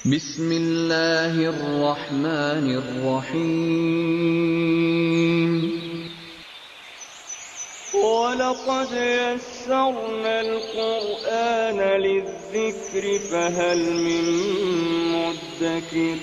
بسم اللہ الرحمن الرحیم وَلَقَدْ يَسَّرْنَا الْقُرْآنَ لِلذِّكْرِ فَهَلْ مِن مُّدَّكِرٍ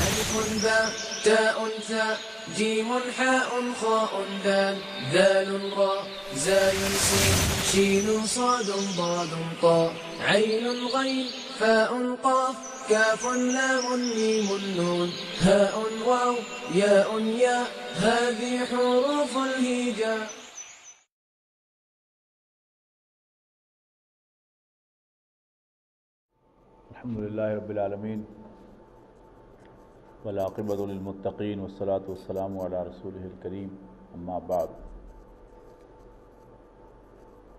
ألف باء تاء ثاء جيم حاء خاء دال ذال راء زاي سين شين صاد ضاد طاء عين غين فاء قاف كاف لام ميم نون هاء واو ياء ياء هذه حروف الهجاء. الحمد للہ رب العالمین والعاقبۃ للمتقین والصلاۃ والسلام علی رسولہ الکریم اما بعد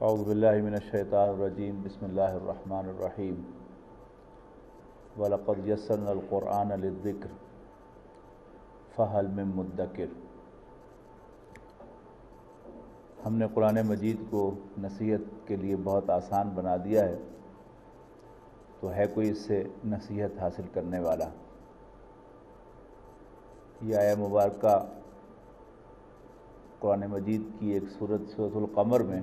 اعوذ باللہ من الشیطان الرجیم بسم اللہ الرحمن الرحیم وَلَقَدْ يَسَّرْنَا الْقُرْآنَ لِلذِّكْرِ فَهَلْ مِن مُّدَّكِرٍ. ہم نے قرآن مجید کو نصیحت کے لیے بہت آسان بنا دیا ہے، تو ہے کوئی اس سے نصیحت حاصل کرنے والا؟ یہ آیہ مبارکہ قرآن مجید کی ایک سورۃ القمر میں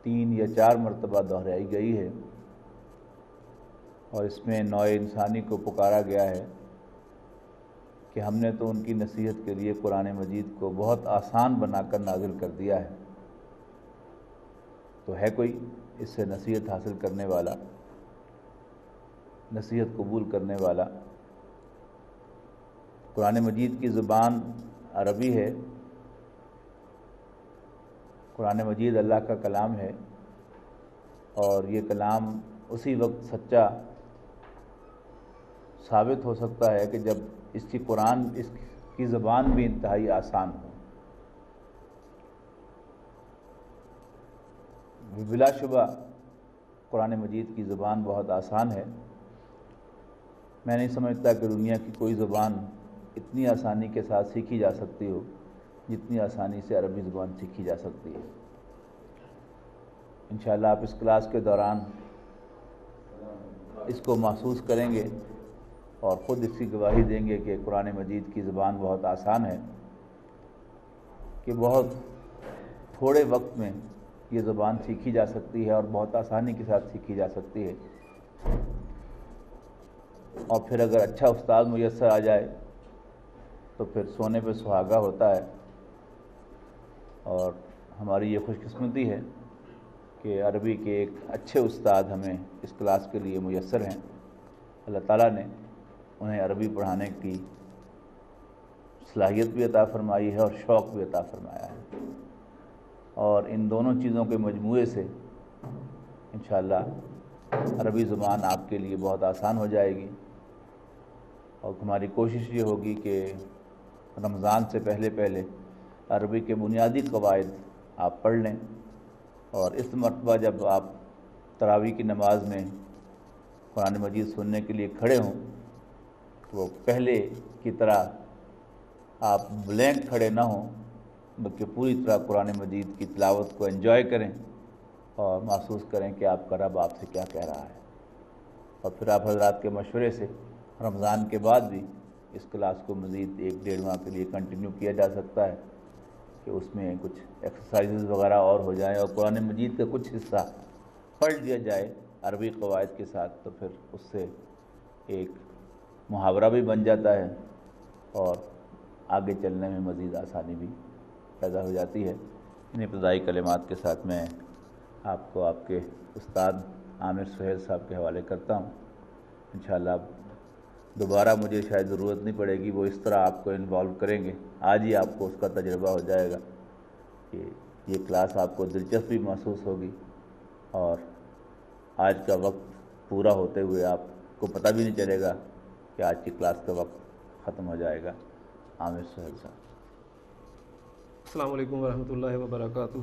3 یا 4 مرتبہ دہرائی گئی ہے، اور اس میں نوع انسانی کو پکارا گیا ہے کہ ہم نے تو ان کی نصیحت کے لیے قرآن مجید کو بہت آسان بنا کر نازل کر دیا ہے، تو ہے کوئی اس سے نصیحت حاصل کرنے والا، نصیحت قبول کرنے والا؟ قرآن مجید کی زبان عربی ہے، قرآن مجید اللہ کا کلام ہے، اور یہ کلام اسی وقت سچا ثابت ہو سکتا ہے کہ جب اس کی زبان بھی انتہائی آسان ہو۔ بلا شبہ قرآن مجید کی زبان بہت آسان ہے۔ میں نہیں سمجھتا کہ دنیا کی کوئی زبان اتنی آسانی کے ساتھ سیکھی جا سکتی ہو جتنی آسانی سے عربی زبان سیکھی جا سکتی ہے۔ انشاءاللہ آپ اس کلاس کے دوران اس کو محسوس کریں گے اور خود اس کی گواہی دیں گے کہ قرآن مجید کی زبان بہت آسان ہے، کہ بہت تھوڑے وقت میں یہ زبان سیکھی جا سکتی ہے اور بہت آسانی کے ساتھ سیکھی جا سکتی ہے، اور پھر اگر اچھا استاد میسر آ جائے تو پھر سونے پہ سہاگا ہوتا ہے۔ اور ہماری یہ خوش قسمتی ہے کہ عربی کے ایک اچھے استاد ہمیں اس کلاس کے لیے میسر ہیں۔ اللہ تعالیٰ نے انہیں عربی پڑھانے کی صلاحیت بھی عطا فرمائی ہے اور شوق بھی عطا فرمایا ہے، اور ان دونوں چیزوں کے مجموعے سے انشاءاللہ عربی زبان آپ کے لیے بہت آسان ہو جائے گی۔ اور ہماری کوشش یہ ہوگی کہ رمضان سے پہلے عربی کے بنیادی قواعد آپ پڑھ لیں، اور اس مرتبہ جب آپ تراویح کی نماز میں قرآن مجید سننے کے لیے کھڑے ہوں تو وہ پہلے کی طرح آپ بلینک کھڑے نہ ہوں، بلکہ پوری طرح قرآن مجید کی تلاوت کو انجوائے کریں اور محسوس کریں کہ آپ کا رب آپ سے کیا کہہ رہا ہے۔ اور پھر آپ حضرات کے مشورے سے رمضان کے بعد بھی اس کلاس کو مزید 1-1.5 ماہ کے لیے کنٹینیو کیا جا سکتا ہے، کہ اس میں کچھ ایکسرسائزز وغیرہ اور ہو جائیں اور قرآن مجید کا کچھ حصہ پڑھ لیا جائے عربی قواعد کے ساتھ، تو پھر اس سے ایک محاورہ بھی بن جاتا ہے اور آگے چلنے میں مزید آسانی بھی پیدا ہو جاتی ہے۔ ان ابتدائی کلمات کے ساتھ میں آپ کو آپ کے استاد عامر سہیل صاحب کے حوالے کرتا ہوں۔ انشاءاللہ دوبارہ مجھے شاید ضرورت نہیں پڑے گی، وہ اس طرح آپ کو انوالو کریں گے، آج ہی آپ کو اس کا تجربہ ہو جائے گا کہ یہ کلاس آپ کو دلچسپی محسوس ہوگی، اور آج کا وقت پورا ہوتے ہوئے آپ کو پتہ بھی نہیں چلے گا کہ آج کی کلاس کا وقت ختم ہو جائے گا۔ عامر سہیل صاحب۔ السلام علیکم ورحمۃ اللہ وبرکاتہ۔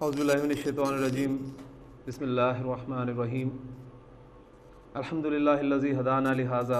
اعوذ باللہ من الشیطان الرجیم، بسم اللہ الرحمن الرحیم۔ الحمد للہ الذی ہدانا لہذا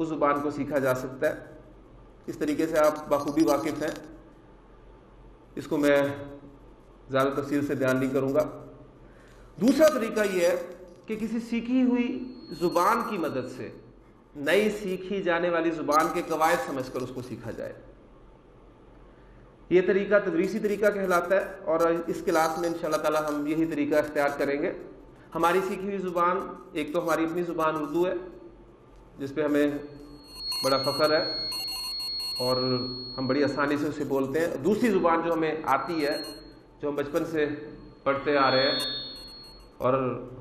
اس زبان کو سیکھا جا سکتا ہے. اس طریقے سے آپ بخوبی واقف ہیں، اس کو میں زیادہ تفصیل سے بیان نہیں کروں گا. دوسرا طریقہ یہ ہے کہ کسی سیکھی ہوئی زبان کی مدد سے نئی سیکھی جانے والی زبان کے قواعد سمجھ کر اس کو سیکھا جائے. یہ طریقہ تدریسی طریقہ کہلاتا ہے، اور اس کلاس میں انشاءاللہ تعالی ہم یہی طریقہ اختیار کریں گے. ہماری سیکھی ہوئی زبان ایک تو ہماری اپنی زبان اردو ہے، جس پہ ہمیں بڑا فخر ہے اور ہم بڑی آسانی سے اسے بولتے ہیں. دوسری زبان جو ہمیں آتی ہے، جو ہم بچپن سے پڑھتے آ رہے ہیں اور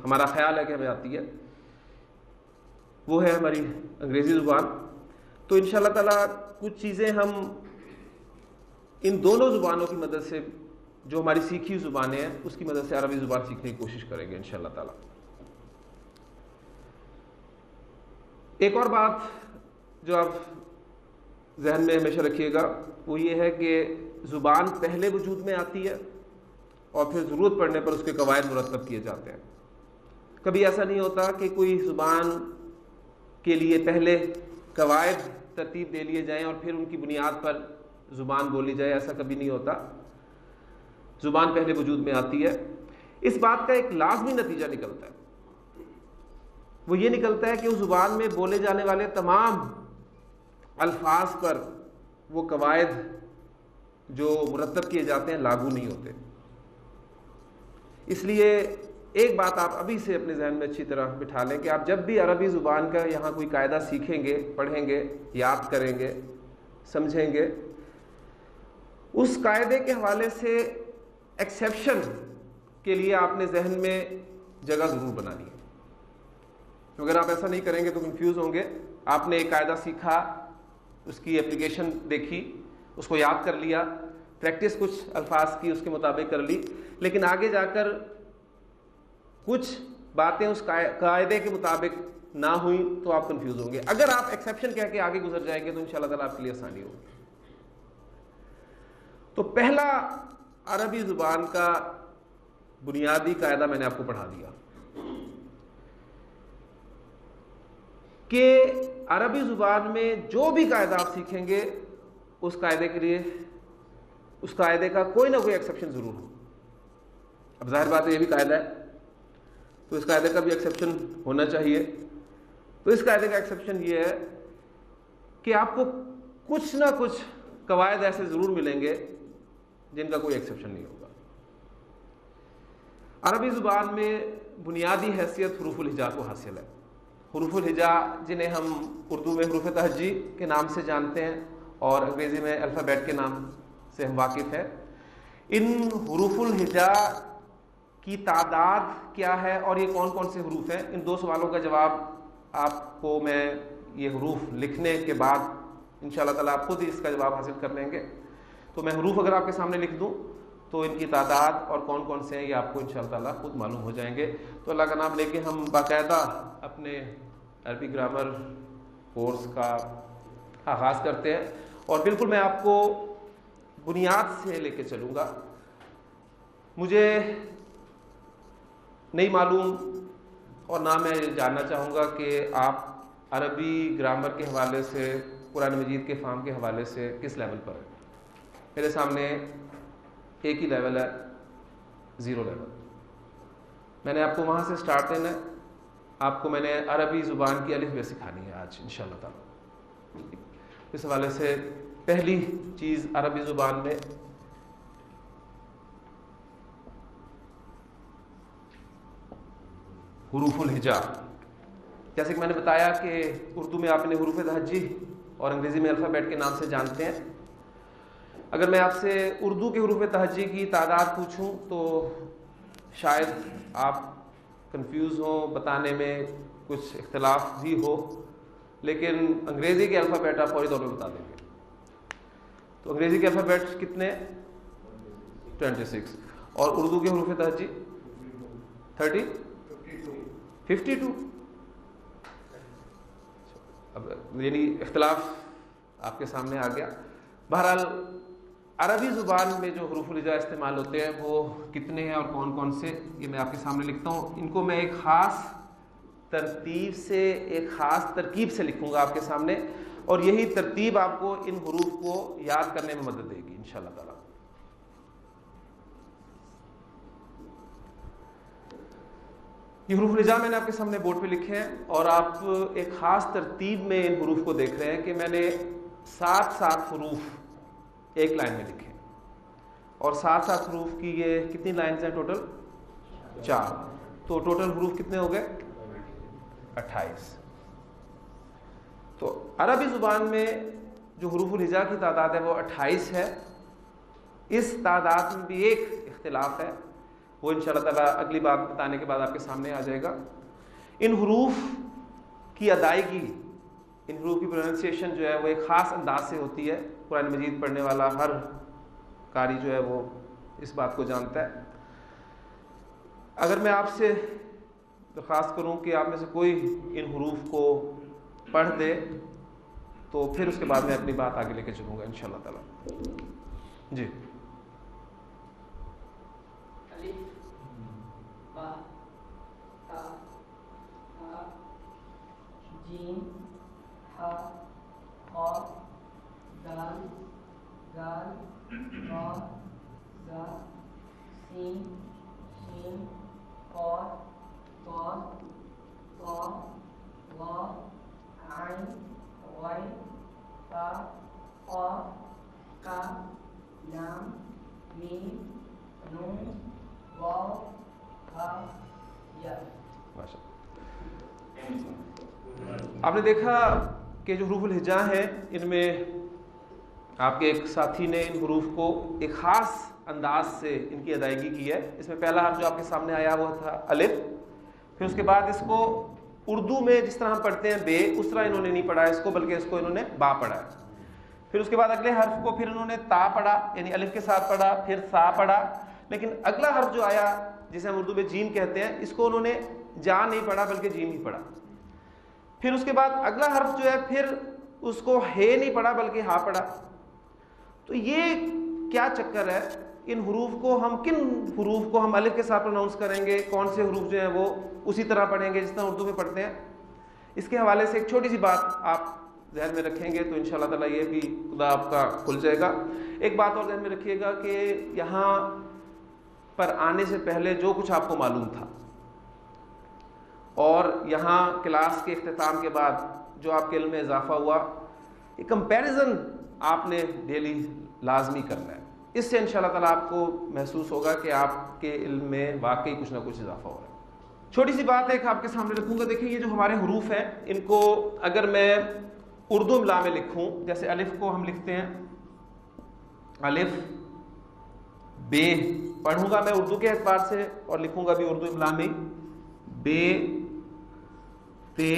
ہمارا خیال ہے کہ ہمیں آتی ہے، وہ ہے ہماری انگریزی زبان. تو انشاءاللہ تعالیٰ کچھ چیزیں ہم ان دونوں زبانوں کی مدد سے، جو ہماری سیکھی ہوئی زبانیں ہیں، اس کی مدد سے عربی زبان سیکھنے کی کوشش کریں گے انشاءاللہ تعالیٰ. ایک اور بات جو آپ ذہن میں ہمیشہ رکھیے گا وہ یہ ہے کہ زبان پہلے وجود میں آتی ہے اور پھر ضرورت پڑنے پر اس کے قواعد مرتب کیے جاتے ہیں. کبھی ایسا نہیں ہوتا کہ کوئی زبان کے لیے پہلے قواعد ترتیب دے لیے جائیں اور پھر ان کی بنیاد پر زبان بولی جائے. ایسا کبھی نہیں ہوتا. زبان پہلے وجود میں آتی ہے. اس بات کا ایک لازمی نتیجہ نکلتا ہے، وہ یہ نکلتا ہے کہ اس زبان میں بولے جانے والے تمام الفاظ پر وہ قواعد جو مرتب کیے جاتے ہیں لاگو نہیں ہوتے. اس لیے ایک بات آپ ابھی سے اپنے ذہن میں اچھی طرح بٹھا لیں کہ آپ جب بھی عربی زبان کا یہاں کوئی قاعدہ سیکھیں گے، پڑھیں گے، یاد کریں گے، سمجھیں گے، اس قاعدے کے حوالے سے ایکسیپشن کے لیے آپ نے ذہن میں جگہ ضرور بنانی ہے. اگر آپ ایسا نہیں کریں گے تو کنفیوز ہوں گے. آپ نے ایک قاعدہ سیکھا، اس کی اپلیکیشن دیکھی، اس کو یاد کر لیا، پریکٹس کچھ الفاظ کی اس کے مطابق کر لی، لیکن آگے جا کر کچھ باتیں اس قاعدے کے مطابق نہ ہوئیں تو آپ کنفیوز ہوں گے. اگر آپ ایکسیپشن کہہ کے آگے گزر جائیں گے تو انشاءاللہ تعالیٰ آپ کے لیے آسانی ہوگی. تو پہلا عربی زبان کا بنیادی قاعدہ میں نے آپ کو پڑھا دیا کہ عربی زبان میں جو بھی قاعدہ آپ سیکھیں گے اس قاعدے کے لیے اس قاعدے کا کوئی نہ کوئی ایکسیپشن ضرور ہو. اب ظاہر بات ہے یہ بھی قاعدہ ہے تو اس قاعدے کا بھی ایکسیپشن ہونا چاہیے. تو اس قاعدے کا ایکسیپشن یہ ہے کہ آپ کو کچھ نہ کچھ قواعد ایسے ضرور ملیں گے جن کا کوئی ایکسیپشن نہیں ہوگا. عربی زبان میں بنیادی حیثیت حروف الہجا کو حاصل ہے. حروف الہجا جنہیں ہم اردو میں حروف تہجی کے نام سے جانتے ہیں اور انگریزی میں الفابیٹ کے نام سے ہم واقف ہیں. ان حروف الہجا کی تعداد کیا ہے اور یہ کون کون سے حروف ہیں، ان دو سوالوں کا جواب آپ کو میں یہ حروف لکھنے کے بعد انشاءاللہ تعالیٰ آپ خود ہی اس کا جواب حاصل کر لیں گے. تو میں حروف اگر آپ کے سامنے لکھ دوں تو ان کی تعداد اور کون کون سے ہیں یہ آپ کو انشاءاللہ تعالیٰ خود معلوم ہو جائیں گے. تو اللہ کا نام لے کے ہم باقاعدہ اپنے عربی گرامر کورس کا آغاز کرتے ہیں اور بالکل میں آپ کو بنیاد سے لے کے چلوں گا. مجھے نہیں معلوم اور نہ میں جاننا چاہوں گا کہ آپ عربی گرامر کے حوالے سے، قرآن مجید کے فہم کے حوالے سے کس لیول پر ہیں. میرے سامنے ایک ہی لیول ہے، 0 لیول. میں نے آپ کو وہاں سے سٹارٹ دینا ہے. آپ کو میں نے عربی زبان کی الف بے سکھانی ہے آج انشاءاللہ تعالیٰ. اس حوالے سے پہلی چیز عربی زبان میں حروف الہجا. جیسے کہ میں نے بتایا کہ اردو میں آپ نے حروف تہجی اور انگریزی میں الفابیٹ کے نام سے جانتے ہیں. اگر میں آپ سے اردو کے حروف تہجی کی تعداد پوچھوں تو شاید آپ کنفیوز ہوں، بتانے میں کچھ اختلاف بھی ہو، لیکن انگریزی کے الفابیٹ آپ فوری طور پہ بتا دیں گے. تو انگریزی کے الفابیٹ کتنے؟ 26. اور اردو کے حروف تہجی 52. اب یعنی اختلاف آپ کے سامنے آ گیا. بہرحال عربی زبان میں جو حروف الہجا استعمال ہوتے ہیں وہ کتنے ہیں اور کون کون سے، یہ میں آپ کے سامنے لکھتا ہوں. ان کو میں ایک خاص ترتیب سے، ایک خاص ترکیب سے لکھوں گا آپ کے سامنے، اور یہی ترتیب آپ کو ان حروف کو یاد کرنے میں مدد دے گی انشاءاللہ تعالی۔ یہ حروف الہجا میں نے آپ کے سامنے بورڈ پہ لکھے ہیں، اور آپ ایک خاص ترتیب میں ان حروف کو دیکھ رہے ہیں کہ میں نے 7 حروف ایک لائن میں لکھے، اور 7 حروف کی یہ کتنی لائنز ہیں ٹوٹل؟ 4، تو ٹوٹل حروف کتنے ہو گئے؟ 28۔ تو عربی زبان میں جو حروف الہجا کی تعداد ہے وہ 28 ہے۔ اس تعداد میں بھی ایک اختلاف ہے، وہ انشاءاللہ تعالیٰ اگلی بات بتانے کے بعد آپ کے سامنے آ جائے گا۔ ان حروف کی ادائیگی، ان حروف کی پروننسیشن جو ہے وہ ایک خاص انداز سے ہوتی ہے۔ قرآن مجید پڑھنے والا ہر قاری جو ہے وہ اس بات کو جانتا ہے۔ اگر میں آپ سے درخواست کروں کہ آپ میں سے کوئی ان حروف کو پڑھ دے تو پھر اس کے بعد میں اپنی بات آگے لے کے چلوں گا انشاءاللہ تعالی۔ جی، الف، با، تا، ہا، جیم، ہا، قاف، دال، زال، را، زا، سین، شین، قاف، طا، طا، ظا، عین، غین، فا، قاف، کاف، لام، میم، نون، واو، ہا، یا۔ آپ نے دیکھا کہ جو حروف الہجا ہیں ان میں آپ کے ایک ساتھی نے ان حروف کو ایک خاص انداز سے ان کی ادائیگی کی ہے۔ اس میں پہلا حرف جو آپ کے سامنے آیا وہ تھا الف، پھر اس کے بعد اس کو اردو میں جس طرح ہم پڑھتے ہیں بے، اس طرح انہوں نے نہیں پڑھا اس کو، بلکہ اس کو انہوں نے با پڑھا ہے۔ پھر اس کے بعد اگلے حرف کو پھر انہوں نے تا پڑھا، یعنی الف کے ساتھ پڑھا، پھر سا پڑھا، لیکن اگلا حرف جو آیا جسے ہم اردو میں جیم کہتے ہیں، اس کو انہوں نے جا نہیں پڑھا بلکہ جیم ہی پڑھا۔ پھر اس کے بعد اگلا حرف جو ہے پھر اس کو ہے نہیں پڑھا بلکہ ہا پڑھا۔ تو یہ کیا چکر ہے؟ ان حروف کو ہم کن حروف کو ہم الف کے ساتھ پروناؤنس کریں گے، کون سے حروف جو ہیں وہ اسی طرح پڑھیں گے جس طرح اردو میں پڑھتے ہیں؟ اس کے حوالے سے ایک چھوٹی سی بات آپ ذہن میں رکھیں گے تو انشاءاللہ تعالیٰ یہ بھی خدا آپ کا کھل جائے گا۔ ایک بات اور ذہن میں رکھیے گا کہ یہاں پر آنے سے پہلے جو کچھ آپ کو معلوم تھا اور یہاں کلاس کے اختتام کے بعد جو آپ کے علم میں اضافہ ہوا، یہ کمپیریزن آپ نے ڈیلی لازمی کرنا ہے۔ اس سے انشاءاللہ تعالیٰ آپ کو محسوس ہوگا کہ آپ کے علم میں واقعی کچھ نہ کچھ اضافہ ہو رہا ہے۔ چھوٹی سی بات ایک آپ کے سامنے رکھوں گا، دیکھیں یہ جو ہمارے حروف ہیں ان کو اگر میں اردو املا میں لکھوں، جیسے الف کو ہم لکھتے ہیں الف بے، پڑھوں گا میں اردو کے اعتبار سے اور لکھوں گا بھی اردو املا میں، بے، تے،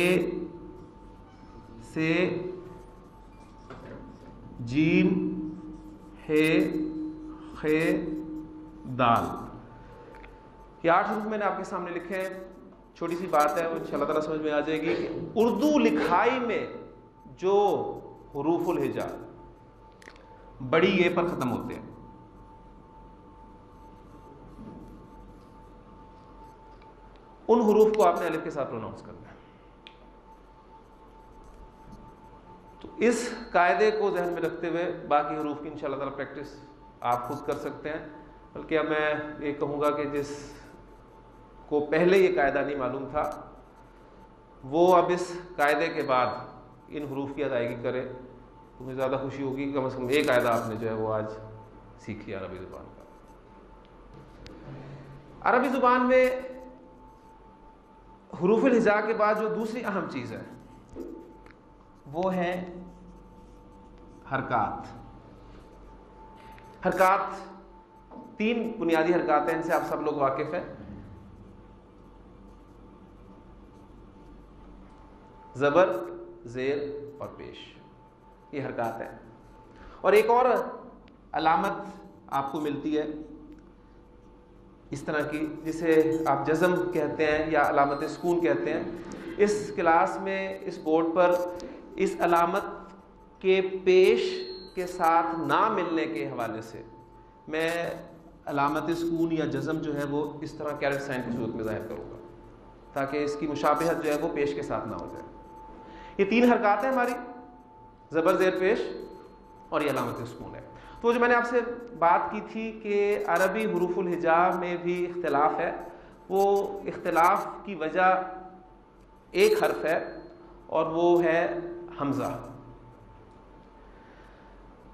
سے، جیم، ہے، خے، دال۔ یہ 8 حروف میں نے آپ کے سامنے لکھے ہیں۔ چھوٹی سی بات ہے وہ انشاءاللہ تعالیٰ سمجھ میں آ جائے گی کہ اردو لکھائی میں جو حروف الہجا بڑی یہ پر ختم ہوتے ہیں، ان حروف کو آپ نے الف کے ساتھ پروناؤنس کرنا ہے۔ تو اس قاعدے کو ذہن میں رکھتے ہوئے باقی حروف کی انشاءاللہ تعالیٰ پریکٹس آپ خود کر سکتے ہیں، بلکہ اب میں یہ کہوں گا کہ جس کو پہلے یہ قاعدہ نہیں معلوم تھا وہ اب اس قاعدے کے بعد ان حروف کی ادائیگی کرے تو مجھے زیادہ خوشی ہوگی کہ کم از کم ایک قاعدہ آپ نے جو ہے وہ آج سیکھ لیا عربی زبان کا۔ عربی زبان میں حروف الہجا کے بعد جو دوسری اہم چیز ہے وہ ہے حرکات۔ حرکات 3 بنیادی حرکات ہیں، ان سے آپ سب لوگ واقف ہیں۔ زبر، زیر اور پیش، یہ حرکات ہیں۔ اور ایک اور علامت آپ کو ملتی ہے اس طرح کی جسے آپ جزم کہتے ہیں یا علامت سکون کہتے ہیں۔ اس کلاس میں اس بورڈ پر اس علامت کے پیش کے ساتھ نہ ملنے کے حوالے سے میں علامت سکون یا جزم جو ہے وہ اس طرح کیرٹ سائن کی صورت میں ظاہر کروں گا۔ تاکہ اس کی مشابہت جو ہے وہ پیش کے ساتھ نہ ہو جائے. یہ 3 حرکات ہیں ہماری، زبر زیر پیش اور یہ علامت سکون ہے. تو جو میں نے آپ سے بات کی تھی کہ عربی حروف الہجا میں بھی اختلاف ہے، وہ اختلاف کی وجہ ایک حرف ہے اور وہ ہے حمزہ.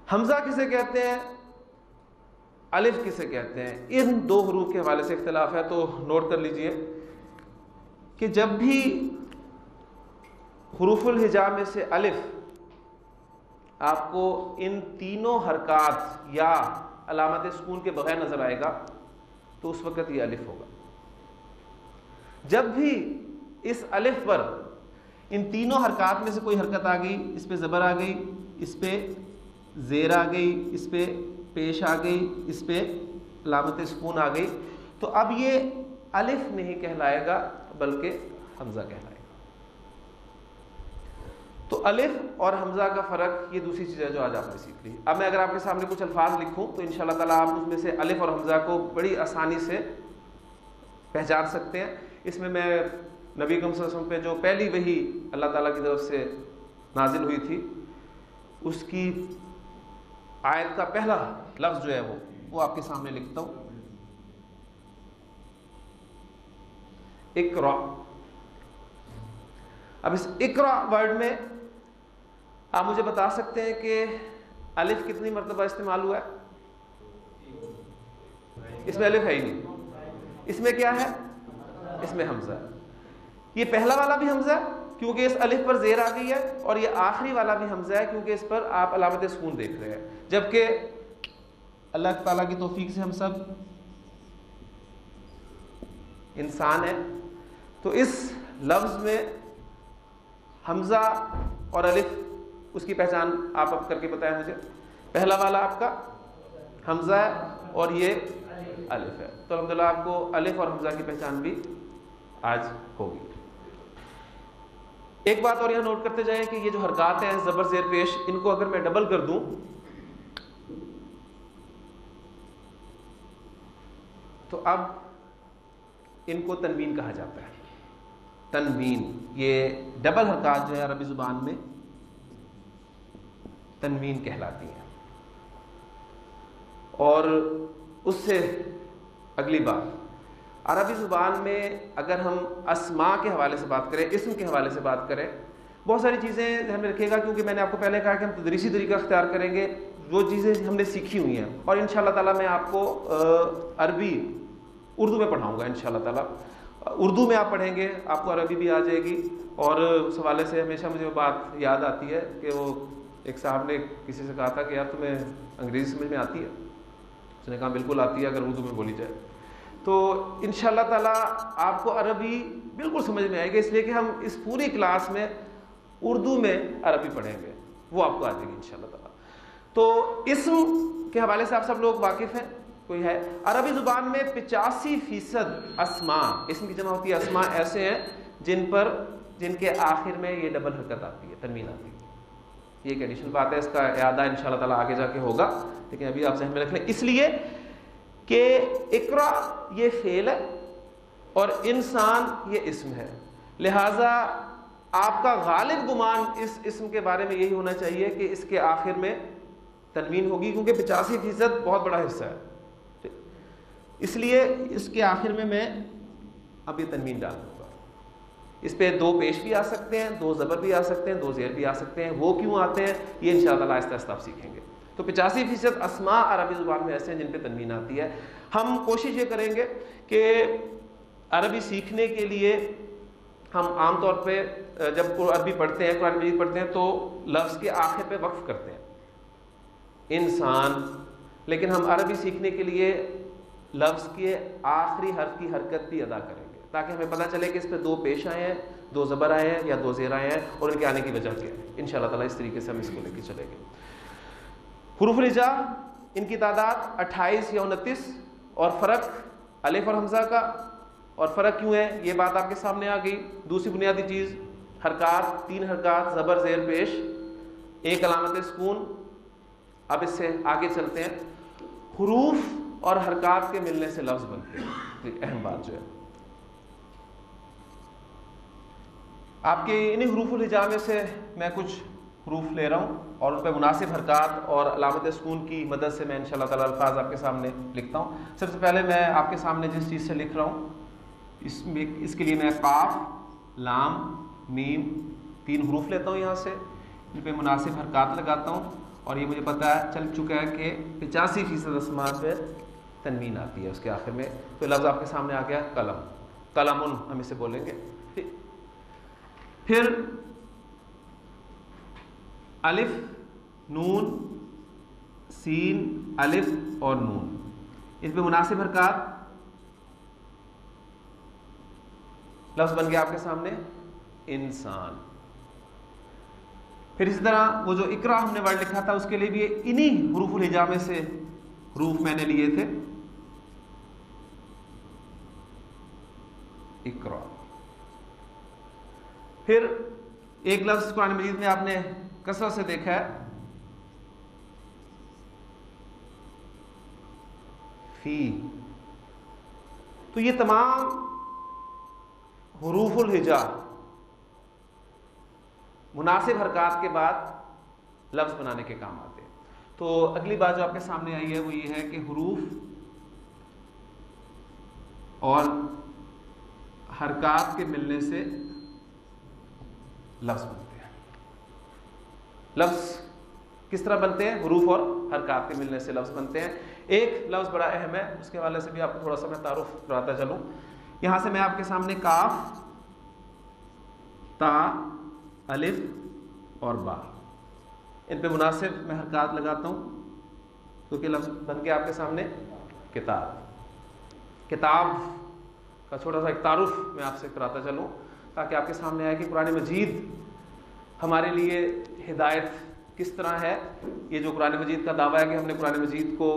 حمزہ کسے کہتے ہیں، الف کسے کہتے ہیں، ان 2 حروف کے حوالے سے اختلاف ہے. تو نوٹ کر لیجئے کہ جب بھی حروف الہجا میں سے الف آپ کو ان تینوں حرکات یا علامت سکون کے بغیر نظر آئے گا تو اس وقت یہ الف ہوگا. جب بھی اس الف پر ان تینوں حرکات میں سے کوئی حرکت آ گئی، اس پہ زبر آ گئی، اس پہ زیر آ گئی، اس پہ پیش آ گئی، اس پہ علامت سکون آ گئی، تو اب یہ الف نہیں کہلائے گا بلکہ حمزہ کہلائے گا. تو الف اور حمزہ کا فرق یہ دوسری چیز ہے جو آج آپ نے سیکھ لی. اب میں اگر آپ کے سامنے کچھ الفاظ لکھوں تو انشاءاللہ تعالیٰ آپ اس میں سے الف اور حمزہ کو بڑی آسانی سے پہچان سکتے ہیں. اس میں نبی اکرم صلی اللہ علیہ وسلم پہ جو پہلی وحی اللہ تعالیٰ کی طرف سے نازل ہوئی تھی اس کی آیت کا پہلا لفظ جو ہے وہ آپ کے سامنے لکھتا ہوں، اقرا. اب اس اقرا ورڈ میں آپ مجھے بتا سکتے ہیں کہ الف کتنی مرتبہ استعمال ہوا ہے؟ اس میں الف ہے ہی نہیں. اس میں کیا ہے؟ اس میں حمزہ ہے. یہ پہلا والا بھی حمزہ ہے کیونکہ اس الف پر زیر آ گئی ہے، اور یہ آخری والا بھی حمزہ ہے کیونکہ اس پر آپ علامت سکون دیکھ رہے ہیں. جبکہ اللہ تعالیٰ کی توفیق سے ہم سب انسان ہیں، تو اس لفظ میں حمزہ اور الف اس کی پہچان آپ اب کر کے بتائیں مجھے. پہلا والا آپ کا حمزہ ہے اور یہ الف ہے. تو الحمدللہ آپ کو الف اور حمزہ کی پہچان بھی آج ہوگی. ایک بات اور یہاں نوٹ کرتے جائیں کہ یہ جو حرکات ہیں زبر زیر پیش، ان کو اگر میں ڈبل کر دوں تو اب ان کو تنوین کہا جاتا ہے. تنوین، یہ ڈبل حرکات جو ہے عربی زبان میں تنوین کہلاتی ہیں. اور اس سے اگلی بات، عربی زبان میں اگر ہم اسماء کے حوالے سے بات کریں، اسم کے حوالے سے بات کریں، بہت ساری چیزیں ذہن میں رکھیے گا کیونکہ میں نے آپ کو پہلے کہا کہ ہم تدریسی طریقہ اختیار کریں گے. وہ چیزیں ہم نے سیکھی ہوئی ہیں اور انشاءاللہ تعالیٰ میں آپ کو عربی اردو میں پڑھاؤں گا. انشاءاللہ تعالیٰ اردو میں آپ پڑھیں گے، آپ کو عربی بھی آ جائے گی. اور اس حوالے سے ہمیشہ مجھے وہ بات یاد آتی ہے کہ وہ ایک صاحب نے کسی سے کہا تھا کہ یار تمہیں انگریزی سمجھ میں آتی ہے؟ اس نے کہا بالکل آتی ہے اگر اردو میں بولی جائے. تو انشاءاللہ تعالیٰ آپ کو عربی بالکل سمجھ میں آئے گی، اس لیے کہ ہم اس پوری کلاس میں اردو میں عربی پڑھیں گے، وہ آپ کو آ جائے گی انشاءاللہ تعالیٰ. تو اسم کے حوالے سے آپ سب لوگ واقف ہیں، کوئی ہے؟ عربی زبان میں 85% اسماء، اسم کی جمع ہوتی ہے اسماء، ایسے ہیں جن کے آخر میں یہ ڈبل حرکت آتی ہے، تنوین آتی ہے. یہ ایک ایڈیشنل بات ہے، اس کا اعادہ انشاءاللہ تعالیٰ آگے جا کے ہوگا، لیکن ابھی آپ ذہن میں رکھ لیں اس لیے کہ اقرا یہ فعل ہے اور انسان یہ اسم ہے. لہٰذا آپ کا غالب گمان اس اسم کے بارے میں یہی ہونا چاہیے کہ اس کے آخر میں تنوین ہوگی، کیونکہ 85% بہت بڑا حصہ ہے. اس لیے اس کے آخر میں اب یہ تنوین ڈال دوں گا. اس پہ 2 پیش بھی آ سکتے ہیں، 2 زبر بھی آ سکتے ہیں، 2 زیر بھی آ سکتے ہیں. وہ کیوں آتے ہیں یہ انشاءاللہ تعالیٰ آہستہ آہستہ آپ سیکھیں گے. تو 85% اسماء عربی زبان میں ایسے ہیں جن پہ تنوین آتی ہے. ہم کوشش یہ کریں گے کہ عربی سیکھنے کے لیے ہم عام طور پہ جب عربی پڑھتے ہیں، قرآن مجید پڑھتے ہیں تو لفظ کے آخر پہ وقف کرتے ہیں انسان، لیکن ہم عربی سیکھنے کے لیے لفظ کے آخری حرف کی حرکت بھی ادا کریں گے تاکہ ہمیں پتہ چلے کہ اس پہ 2 پیش آئے ہیں، 2 زبر آئے ہیں یا 2 زیر آئے ہیں اور ان کے آنے کی وجہ کیا ہے. انشاءاللہ تعالیٰ اس طریقے سے ہم اس کو لے کے چلیں گے. حروف الہجا ان کی تعداد 28 یا 29 اور فرق الف اور حمزہ کا. اور فرق کیوں ہے یہ بات آپ کے سامنے آ گئی. دوسری بنیادی چیز حرکات، 3 حرکات زبر زیر پیش، 1 علامت سکون. اب اس سے آگے چلتے ہیں. حروف اور حرکات کے ملنے سے لفظ بنتے ہیں. اہم بات جو ہے آپ کے انہیں حروف الہجا میں سے میں کچھ حروف لے رہا ہوں اور ان پہ مناسب حرکات اور علامت سکون کی مدد سے میں انشاءاللہ تعالی الفاظ آپ کے سامنے لکھتا ہوں. سب سے پہلے میں آپ کے سامنے جس چیز سے لکھ رہا ہوں اس کے لیے میں قاف، لام، میم 3 حروف لیتا ہوں، یہاں سے ان پہ مناسب حرکات لگاتا ہوں اور یہ مجھے پتہ چل چکا ہے کہ 85% اسماء پہ تنوین آتی ہے اس کے آخر میں. تو لفظ آپ کے سامنے آ گیا قلم، قلمن ہم اسے بولیں گے. پھر الف، نون، سین، الف اور نون، اس پہ مناسب حرکات. لفظ بن گیا آپ کے سامنے انسان. پھر اسی طرح وہ جو اقرا ہم نے ورڈ لکھا تھا اس کے لیے بھی انہی حروف الہجا میں سے حروف میں نے لیے تھے. اقرا. پھر ایک لفظ قرآن مجید میں آپ نے کثرت سے دیکھا ہے فی. تو یہ تمام حروف الہجا مناسب حرکات کے بعد لفظ بنانے کے کام آتے ہیں. تو اگلی بات جو آپ کے سامنے آئی ہے وہ یہ ہے کہ حروف اور حرکات کے ملنے سے لفظ بنتے ہیں. لفظ کس طرح بنتے ہیں؟ حروف اور حرکات کے ملنے سے لفظ بنتے ہیں. ایک لفظ بڑا اہم ہے، اس کے حوالے سے بھی آپ کو تھوڑا سا میں تعارف کراتا چلوں. یہاں سے میں آپ کے سامنے کاف، تا، الف اور با ان پہ مناسب میں حرکات لگاتا ہوں کیونکہ لفظ بن کے آپ کے سامنے کتاب. کتاب کا چھوٹا سا ایک تعارف میں آپ سے کراتا چلوں تاکہ آپ کے سامنے آئے کہ قرآن مجید ہمارے لیے ہدایت کس طرح ہے. یہ جو قرآن مجید کا دعویٰ ہے کہ ہم نے قرآن مجید کو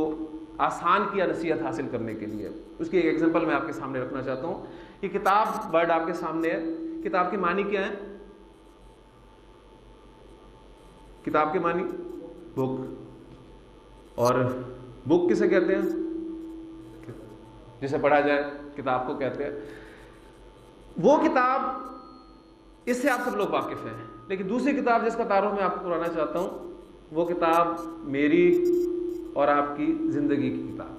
آسان کیا نصیحت حاصل کرنے کے لیے، اس کی ایک ایگزامپل میں آپ کے سامنے رکھنا چاہتا ہوں. یہ کتاب ورڈ آپ کے سامنے ہے. کتاب کے معنی کیا ہیں؟ کتاب کے معنی بک. اور بک کسے کہتے ہیں؟ جسے پڑھا جائے کتاب کو کہتے ہیں. وہ کتاب اس سے آپ سب لوگ واقف ہیں، لیکن دوسری کتاب جس کا تعارف میں آپ کو کرانا چاہتا ہوں وہ کتاب میری اور آپ کی زندگی کی کتاب.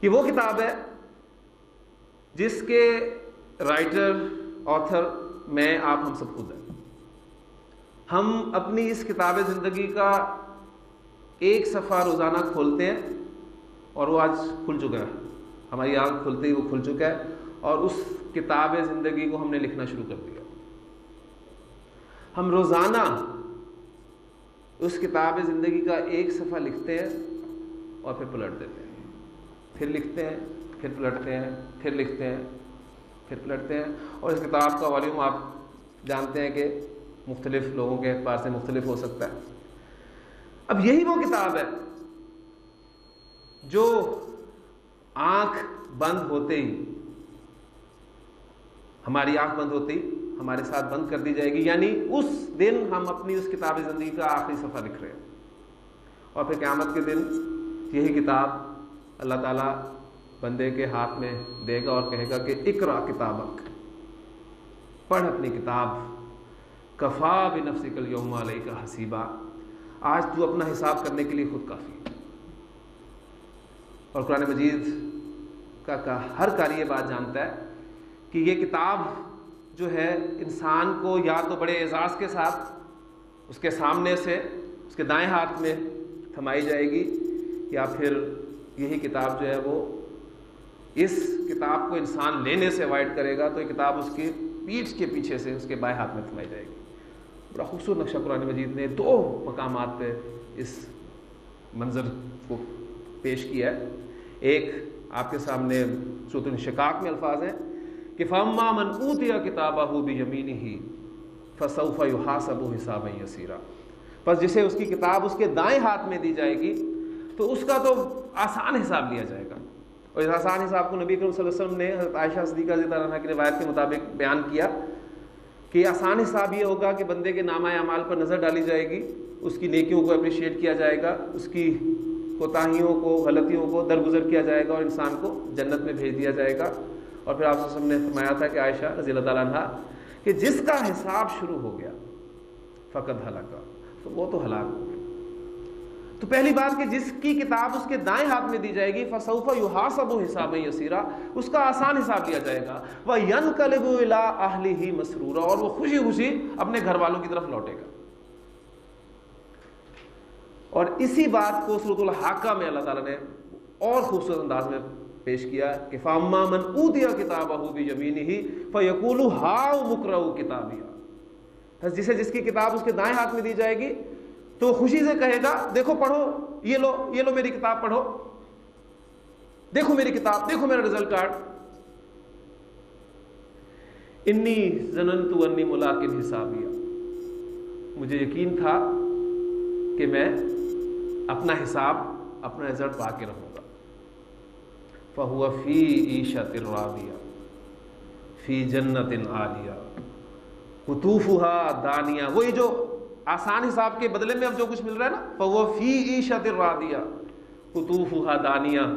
یہ وہ کتاب ہے جس کے رائٹر، آتھر میں، آپ ہم سب خود ہیں. ہم اپنی اس کتاب زندگی کا ایک صفحہ روزانہ کھولتے ہیں اور وہ آج کھل چکا ہے. ہماری آنکھ کھلتے ہی وہ کھل چکا ہے اور اس کتاب زندگی کو ہم نے لکھنا شروع کر دیا. ہم روزانہ اس کتاب زندگی کا ایک صفحہ لکھتے ہیں اور پھر پلٹ دیتے ہیں، پھر لکھتے ہیں، پھر پلٹتے ہیں، پھر لکھتے ہیں، پھر پلٹتے ہیں. اور اس کتاب کا والیوم آپ جانتے ہیں کہ مختلف لوگوں کے اعتبار سے مختلف ہو سکتا ہے. اب یہی وہ کتاب ہے جو آنکھ بند ہوتے ہی، ہماری آنکھ بند ہوتے ہی ہمارے ساتھ بند کر دی جائے گی. یعنی اس دن ہم اپنی اس کتاب زندگی کا آخری صفحہ لکھ رہے ہیں اور پھر قیامت کے دن یہی کتاب اللہ تعالیٰ بندے کے ہاتھ میں دے گا اور کہے گا کہ اقرا کتابک، پڑھ اپنی کتاب، کفا بنفسک الیوم علیک حسیبا، آج تو اپنا حساب کرنے کے لیے خود کافی. اور قرآن مجید کا ہر قاری یہ بات جانتا ہے کہ یہ کتاب جو ہے انسان کو یا تو بڑے اعزاز کے ساتھ اس کے سامنے سے اس کے دائیں ہاتھ میں تھمائی جائے گی، یا پھر یہی کتاب جو ہے وہ اس کتاب کو انسان لینے سے اوائڈ کرے گا تو یہ کتاب اس کی پیٹھ کے پیچھے سے اس کے بائیں ہاتھ میں تھمائی جائے گی. بڑا خوبصورت نقشہ قرآن مجید نے 2 مقامات پہ اس منظر کو پیش کیا ہے. ایک آپ کے سامنے سورۃ الانشقاق میں الفاظ ہیں کہ فَأَمَّا مَنْ أُوتِيَ كِتَابَهُ بِيَمِينِهِ فَسَوْفَ يُحَاسَبُ حِسَابًا يَسِيرًا، پس جسے اس کی کتاب اس کے دائیں ہاتھ میں دی جائے گی تو اس کا تو آسان حساب لیا جائے گا. اور اس آسان حساب کو نبی کریم صلی اللہ علیہ وسلم نے حضرت عائشہ صدیقہ رضی اللہ عنہا کی روایت کے مطابق بیان کیا کہ آسان حساب یہ ہوگا کہ بندے کے نامہ اعمال پر نظر ڈالی جائے گی، اس کی نیکیوں کو اپریشیٹ کیا جائے گا، اس کی کوتاہیوں کو، غلطیوں کو درگزر کیا جائے گا اور انسان کو جنت میں بھیج دیا جائے گا. اور پھر آپ صلی اللہ علیہ وسلم نے فرمایا تھا کہ عائشہ رضی اللہ تعالیٰ عنہ کہ جس کا حساب شروع ہو گیا فقط ہلاکا، تو وہ تو ہلاک ہو گیا۔ تو پہلی بات کہ جس کی کتاب اس کے دائیں ہاتھ میں دی جائے گی فسوف یحاسب حسابا یسیرا، اس کا آسان حساب لیا جائے گا، وینقلب الی اہلہ مسرورا، اور وہ خوشی خوشی اپنے گھر والوں کی طرف لوٹے گا۔ اور اسی بات کو سورۃ الحاقہ میں اللہ تعالیٰ نے اور خوبصورت انداز میں پیش کیا کہ فَأَمَّا مَنْ أُوتِيَ كِتَابَهُ بِيَمِينِهِ فَيَقُولُ هَاؤُمُ اقْرَءُوا كِتَابِيَهْ، پس جس کی کتاب اس کے دائیں ہاتھ میں دی جائے گی تو خوشی سے کہے گا دیکھو پڑھو، یہ لو میری کتاب پڑھو، دیکھو میری کتاب، دیکھو میرا رزلٹ کارڈ، انی ظننت انی ملاق حسابیہ، مجھے یقین تھا کہ میں اپنا حساب، اپنا رزلٹ پا کے رہوں گا۔ فَهُوَ فِي عِيشَةٍ رَاضِيَةٍ فِي جَنَّةٍ عَالِيَةٍ قُطُوفُهَا دَانِيَةٌ، وہی جو آسان حساب کے بدلے میں اب جو کچھ مل رہا ہے نا، فَهُوَ فِي عِيشَةٍ رَاضِيَةٍ قُطُوفُهَا دَانِيَةٌ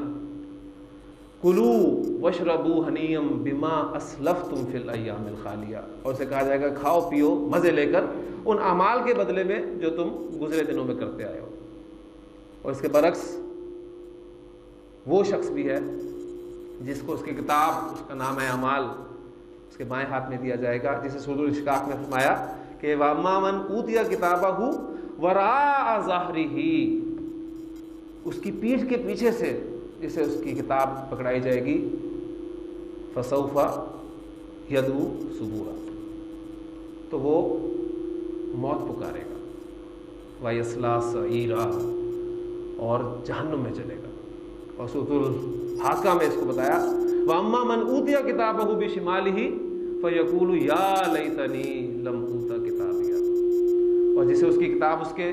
کُلُوا وَاشْرَبُوا هَنِيًّا بِمَا أَسْلَفْتُمْ فِي الْأَيَّامِ الْخَالِيَةِ، اور اسے کہا جائے گا کھاؤ پیو مزے لے کر ان اعمال کے بدلے میں جو تم گزرے دنوں میں کرتے آئے ہو۔ اور اس کے برعکس وہ شخص بھی ہے جس کو اس کی کتاب، اس کا نام ہے اعمال، اس کے بائیں ہاتھ میں دیا جائے گا، جسے سورۃ الاشقاق میں فرمایا کہ وَأَمَّا مَنْ أُوتِيَ كِتَابَهُ وَرَاءَ ظَهْرِهِ، اس کی پیٹھ کے پیچھے سے جسے اس کی کتاب پکڑائی جائے گی فَسَوْفَ يَدْعُو ثُبُورًا، تو وہ موت پکارے گا، وَيَصْلَىٰ سَعِيرًا، اور جہنم میں چلے گا۔ اور سورۃ الحاقہ میں اس کو بتایا وَأَمَّا مَنْ أُوتِيَ كِتَابَهُ بِشِمَالِهِ فَيَقُولُ يَا لَيْتَنِي لَمْ أُوتَ كِتَابِيَهْ، اور جسے اس کی کتاب اس کے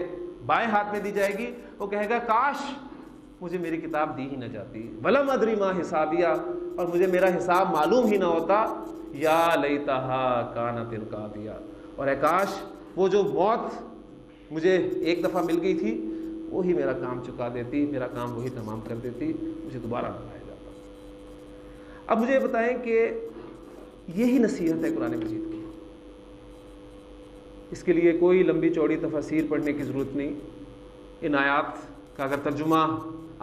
بائیں ہاتھ میں دی جائے گی وہ کہے گا کاش مجھے میری کتاب دی ہی نہ جاتی، وَلَمْ أَدْرِ مَا حِسَابِيَهْ، اور مجھے میرا حساب معلوم ہی نہ ہوتا، یا لیتہا کانت القاضیہ، اور اے کاش وہ جو موت مجھے ایک دفعہ مل گئی تھی وہی میرا کام چکا دیتی، میرا کام وہی تمام کر دیتی، مجھے دوبارہ نہ لایا جاتا۔ اب مجھے یہ بتائیں کہ یہی نصیحت ہے قرآن مجید کی، اس کے لیے کوئی لمبی چوڑی تفاسیر پڑھنے کی ضرورت نہیں۔ ان آیات کا اگر ترجمہ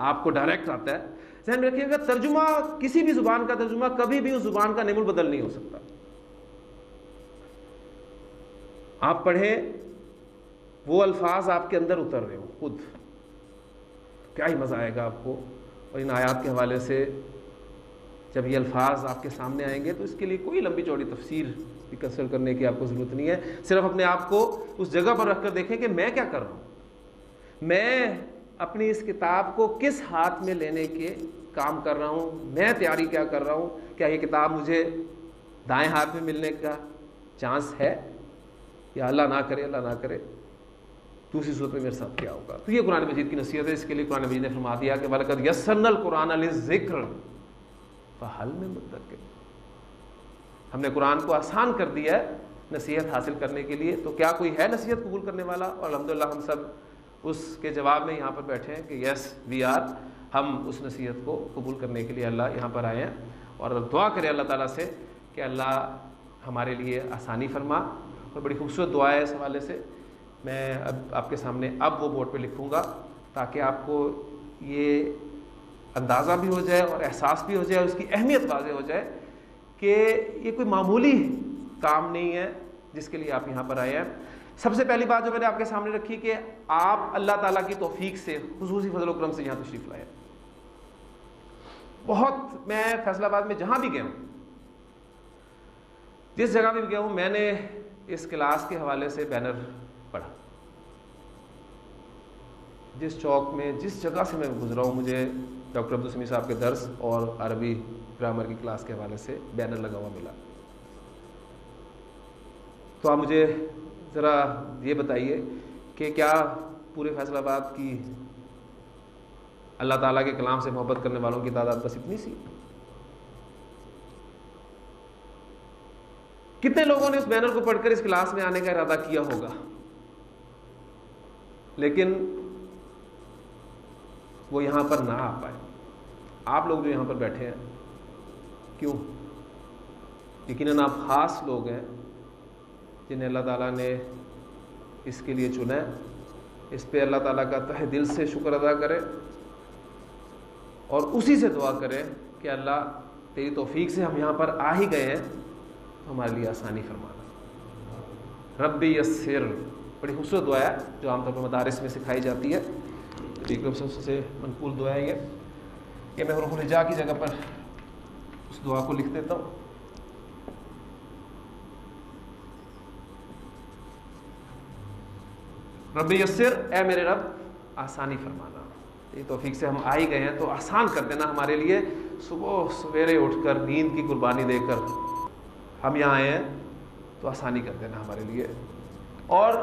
آپ کو ڈائریکٹ آتا ہے، ذہن میں رکھیے گا ترجمہ، کسی بھی زبان کا ترجمہ کبھی بھی اس زبان کا نعم البدل نہیں ہو سکتا۔ آپ پڑھیں وہ الفاظ آپ کے اندر اتر رہے ہوں خود، کیا ہی مزہ آئے گا آپ کو۔ اور ان آیات کے حوالے سے جب یہ الفاظ آپ کے سامنے آئیں گے تو اس کے لیے کوئی لمبی چوڑی تفسیر کی کنسلٹ کرنے کی آپ کو ضرورت نہیں ہے، صرف اپنے آپ کو اس جگہ پر رکھ کر دیکھیں کہ میں کیا کر رہا ہوں، میں اپنی اس کتاب کو کس ہاتھ میں لینے کے کام کر رہا ہوں، میں تیاری کیا کر رہا ہوں، کیا یہ کتاب مجھے دائیں ہاتھ میں ملنے کا چانس ہے، یا اللہ نہ کرے، اللہ نہ کرے دوسری صورت میں میرے ساتھ کیا ہوگا۔ تو یہ قرآن مجید کی نصیحت ہے، اس کے لیے قرآن مجید نے فرما دیا کہ وَلَقَدْ يَسَّرْنَا الْقُرْآنَ لِلذِّكْرِ فَهَلْ مِن مُدَّكِرٍ، ہم نے قرآن کو آسان کر دیا ہے نصیحت حاصل کرنے کے لیے، تو کیا کوئی ہے نصیحت قبول کرنے والا؟ اور الحمدللہ ہم سب اس کے جواب میں یہاں پر بیٹھے ہیں کہ یس وی آر، ہم اس نصیحت کو قبول کرنے کے لیے اللہ یہاں پر آئے ہیں، اور دعا کریں اللہ تعالیٰ سے کہ اللہ ہمارے لیے آسانی فرما۔ اور بڑی خوبصورت دعا ہے اس حوالے سے، میں اب آپ کے سامنے اب وہ بورڈ پہ لکھوں گا تاکہ آپ کو یہ اندازہ بھی ہو جائے اور احساس بھی ہو جائے اور اس کی اہمیت واضح ہو جائے کہ یہ کوئی معمولی کام نہیں ہے جس کے لیے آپ یہاں پر آئے ہیں۔ سب سے پہلی بات جو میں نے آپ کے سامنے رکھی کہ آپ اللہ تعالیٰ کی توفیق سے، خصوصی فضل و کرم سے یہاں تشریف لائے۔ بہت، میں فیصل آباد میں جہاں بھی گیا ہوں، جس جگہ بھی گیا ہوں، میں نے اس کلاس کے حوالے سے بینر پڑھا، جس چوک میں، جس جگہ سے میں گزرا ہوں، مجھے ڈاکٹر عبدالسمیع صاحب کے درس اور عربی گرامر کی کلاس کے حوالے سے بینر لگا ہوا ملا۔ تو آپ مجھے ذرا یہ بتائیے کہ کیا پورے فیصل آباد کی اللہ تعالیٰ کے کلام سے محبت کرنے والوں کی تعداد بس اتنی سی؟ کتنے لوگوں نے اس بینر کو پڑھ کر اس کلاس میں آنے کا ارادہ کیا ہوگا؟ لیکن وہ یہاں پر نہ آ پائے۔ آپ لوگ جو یہاں پر بیٹھے ہیں، کیوں؟ یقیناً آپ خاص لوگ ہیں جنہیں اللہ تعالیٰ نے اس کے لیے چنا ہے. اس پہ اللہ تعالیٰ کا تہ دل سے شکر ادا کرے اور اسی سے دعا کرے کہ اللہ تیری توفیق سے ہم یہاں پر آ ہی گئے ہیں تو ہمارے لیے آسانی فرمانا. ربی یسر بڑی خوبصورت دعا ہے جو عام طور پر مدارس میں سکھائی جاتی ہے. سب سے منقول دعا ہے یہ میں حروف الہجاء کی جگہ پر اس دعا کو لکھ دیتا ہوں. رب یسر، اے میرے رب آسانی فرمانا. یہ توفیق سے ہم آ ہی گئے ہیں تو آسان کر دینا ہمارے لیے. صبح سویرے اٹھ کر نیند کی قربانی دے کر ہم یہاں آئے ہیں تو آسانی کر دینا ہمارے لیے. اور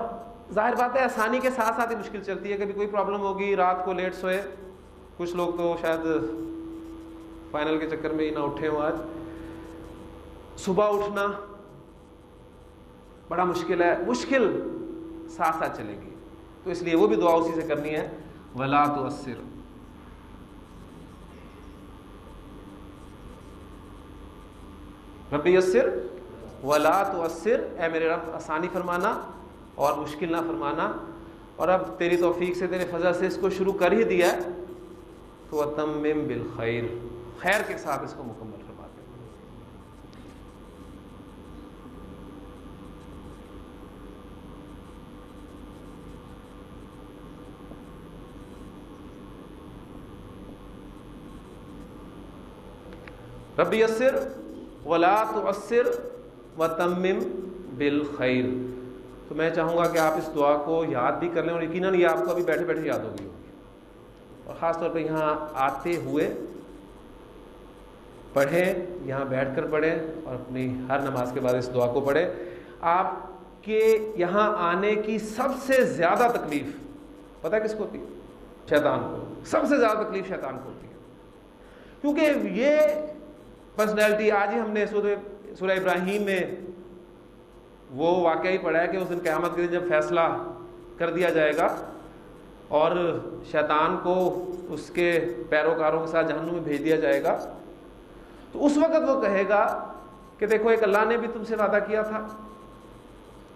ظاہر بات ہے آسانی کے ساتھ ساتھ ہی مشکل چلتی ہے. کبھی کوئی پرابلم ہوگی، رات کو لیٹ سوئے، کچھ لوگ تو شاید فائنل کے چکر میں ہی نہ اٹھے ہوں. آج صبح اٹھنا بڑا مشکل ہے، مشکل ساتھ ساتھ چلے گی. تو اس لیے وہ بھی دعا اسی سے کرنی ہے. ولا تؤثر، رب یسر ولا تؤثر، اے میرے رب آسانی فرمانا اور مشکل نہ فرمانا. اور اب تیری توفیق سے، تیرے فضل سے اس کو شروع کر ہی دیا ہے تو اتمم بالخیر، خیر کے ساتھ اس کو مکمل فرما دے. رب یسر ولا تعسر وتمم بالخیر. تو میں چاہوں گا کہ آپ اس دعا کو یاد بھی کر لیں، اور یقیناً یہ آپ کو ابھی بیٹھے بیٹھے یاد ہوگی، اور خاص طور پہ یہاں آتے ہوئے پڑھیں، یہاں بیٹھ کر پڑھیں اور اپنی ہر نماز کے بعد اس دعا کو پڑھیں. آپ کے یہاں آنے کی سب سے زیادہ تکلیف پتہ ہے کس کو ہوتی ہے؟ شیطان کو. سب سے زیادہ تکلیف شیطان کو ہوتی ہے، کیونکہ یہ پرسنالٹی، آج ہی ہم نے سورہ ابراہیم میں وہ واقعہ ہی پڑھا ہے کہ اس دن قیامت کے دن جب فیصلہ کر دیا جائے گا اور شیطان کو اس کے پیروکاروں کے ساتھ جہنم میں بھیج دیا جائے گا، تو اس وقت وہ کہے گا کہ دیکھو ایک اللہ نے بھی تم سے وعدہ کیا تھا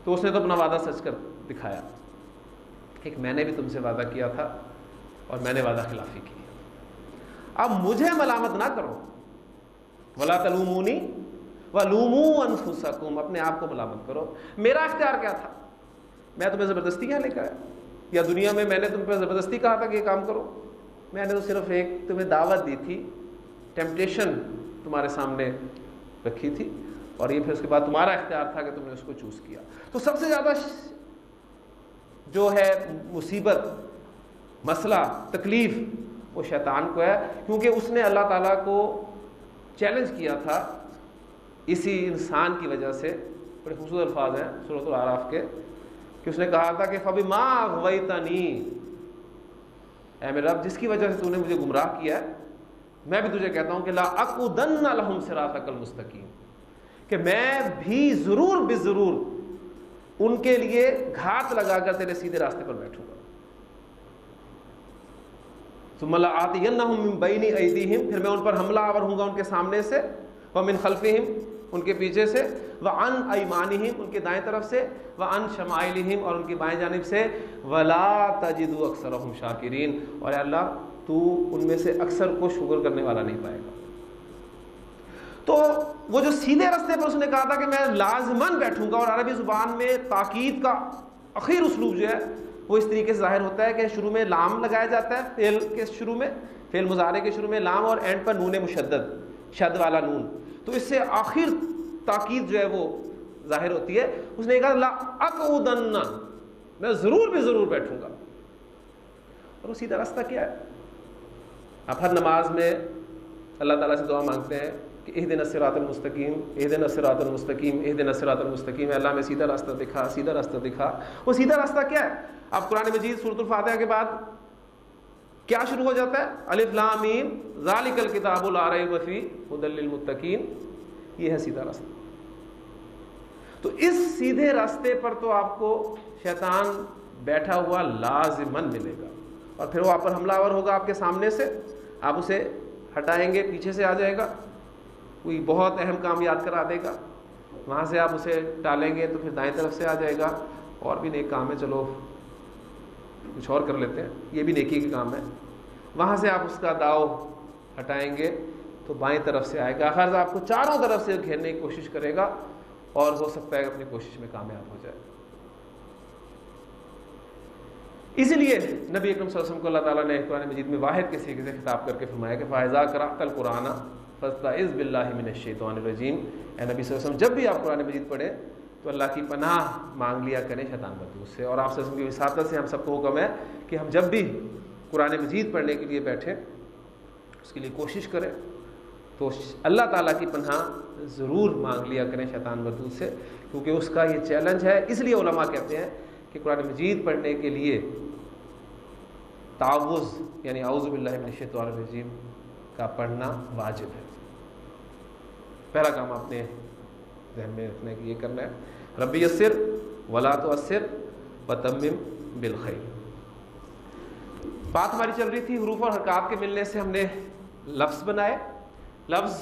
تو اس نے تو اپنا وعدہ سچ کر دکھایا، ایک میں نے بھی تم سے وعدہ کیا تھا اور میں نے وعدہ خلافی کی. اب مجھے ملامت نہ کرو، ولا تلومونی ولوموا انفسکم، اپنے آپ کو ملامت کرو. میرا اختیار کیا تھا؟ میں تمہیں زبردستی یہاں لے کر آیا، یا دنیا میں میں نے تم پہ زبردستی کہا تھا کہ یہ کام کرو؟ میں نے تو صرف ایک تمہیں دعوت دی تھی، ٹیمپٹیشن تمہارے سامنے رکھی تھی، اور یہ پھر اس کے بعد تمہارا اختیار تھا کہ تم نے اس کو چوز کیا. تو سب سے زیادہ جو ہے مصیبت، مسئلہ، تکلیف وہ شیطان کو ہے، کیونکہ اس نے اللہ تعالیٰ کو چیلنج کیا تھا اسی انسان کی وجہ سے. بڑے خوبصورت الفاظ ہیں سورۃ الاعراف کے کہ اس نے کہا تھا کہ فَبِمَا أَغْوَيْتَنِي، اے میرے رب جس کی وجہ سے تو نے مجھے گمراہ کیا ہے، میں بھی تجھے کہتا ہوں کہ لَأَقْعُدَنَّ لَهُمْ صِرَاطَكَ الْمُسْتَقِيمَ، کہ میں بھی ضرور بضرور ان کے لیے گھات لگا کر تیرے سیدھے راستے پر بیٹھوں گا. ثُمَّ لَآتِيَنَّهُم مِّن بَيْنِ أَيْدِيهِمْ، پھر میں ان پر حملہ آور ہوں گا ان کے سامنے سے، وَمِنْ خَلْفِهِمْ، ان کے پیچھے سے، وَعَنْ أَيْمَانِهِمْ، ان کے دائیں طرف سے، وَعَنْ شَمَائِلِهِمْ، اور ان کی بائیں جانب سے، وَلَا تَجِدُ أَكْثَرَهُمْ شَاكِرِينَ، اور اے اللہ تو ان میں سے اکثر کو شکر کرنے والا نہیں پائے گا. تو وہ جو سیدھے راستے پر اس نے کہا تھا کہ میں لازماً بیٹھوں گا، اور عربی زبان میں تاکید کا اخیر اسلوب جو ہے وہ اس طریقے سے ظاہر ہوتا ہے کہ شروع میں لام لگایا جاتا ہے، فعل کے شروع میں، فعل مضارع کے شروع میں لام، اور اینڈ پر نون مشدد، شد والا نون، تو اس سے آخر تاکید جو ہے وہ ظاہر ہوتی ہے. اس نے کہا لَأَقْعُدَنَّ، میں ضرور بھی ضرور بیٹھوں گا. اور وہ سیدھا راستہ کیا ہے؟ آپ ہر نماز میں اللہ تعالیٰ سے دعا مانگتے ہیں کہ اہدنا الصراط المستقیم، اہدنا الصراط المستقیم، اہدنا الصراط المستقیم، اللہ میں سیدھا راستہ دکھا، سیدھا راستہ دکھا. وہ سیدھا راستہ کیا ہے؟ آپ قرآن مجید سورۃ الفاتحہ کے بعد کیا شروع ہو جاتا ہے؟ الف لام میم ذالک الکتاب لا ریب فیہ ھدی للمتقین، یہ ہے سیدھا راستہ. تو اس سیدھے راستے پر تو آپ کو شیطان بیٹھا ہوا لازماً ملے گا، اور پھر وہ آپ پر حملہ آور ہوگا آپ کے سامنے سے، آپ اسے ہٹائیں گے، پیچھے سے آ جائے گا، کوئی بہت اہم کام یاد کرا دے گا، وہاں سے آپ اسے ٹالیں گے تو پھر دائیں طرف سے آ جائے گا، اور بھی نیک کام ہے، چلو کچھ اور کر لیتے ہیں، یہ بھی نیکی کا کام ہے۔ وہاں سے آپ اس کا داؤ ہٹائیں گے تو بائیں طرف سے آئے گا، آخر آپ کو چاروں طرف سے گھیرنے کی کوشش کرے گا، اور ہو سکتا ہے اپنی کوشش میں کامیاب ہو جائے۔ اسی لیے نبی اکرم صلی اللہ علیہ وسلم کو اللہ تعالیٰ نے قرآن مجید میں واحد کے سیغے سے خطاب کر کے فرمایا کہ فَإِذَا قَرَأْتَ الْقُرْآنَ فَاسْتَعِذْ بِاللَّهِ مِنَ الشَّيْطَانِ الرَّجِيمِ۔ اے نبی صلی اللہ علیہ وسلم، جب بھی آپ قرآن مجید پڑھیں تو اللہ کی پناہ مانگ لیا کریں شیطان بدوس سے، اور آپ صلی اللہ علیہ وسلم کی وساطت سے ہم سب کو حکم ہے کہ ہم جب بھی قرآن مجید پڑھنے کے لیے بیٹھیں اس کے لیے کوشش کریں تو اللہ تعالیٰ کی پناہ ضرور مانگ لیا کریں شیطان بدوس سے، کیونکہ اس کا یہ چیلنج ہے۔ اس لیے علماء کہتے ہیں کہ قرآن مجید پڑھنے کے لیے تعوذ یعنی اعوذ باللہ من الشیطان الرجیم کا پڑھنا واجب ہے۔ پہلا کام آپ نے ذہن میں رکھنے کی یہ کرنا ہے، ربی یسر ولا تعسر وتمم بالخیر۔ بات ہماری چل رہی تھی حروف اور حرکات کے ملنے سے ہم نے لفظ بنائے۔ لفظ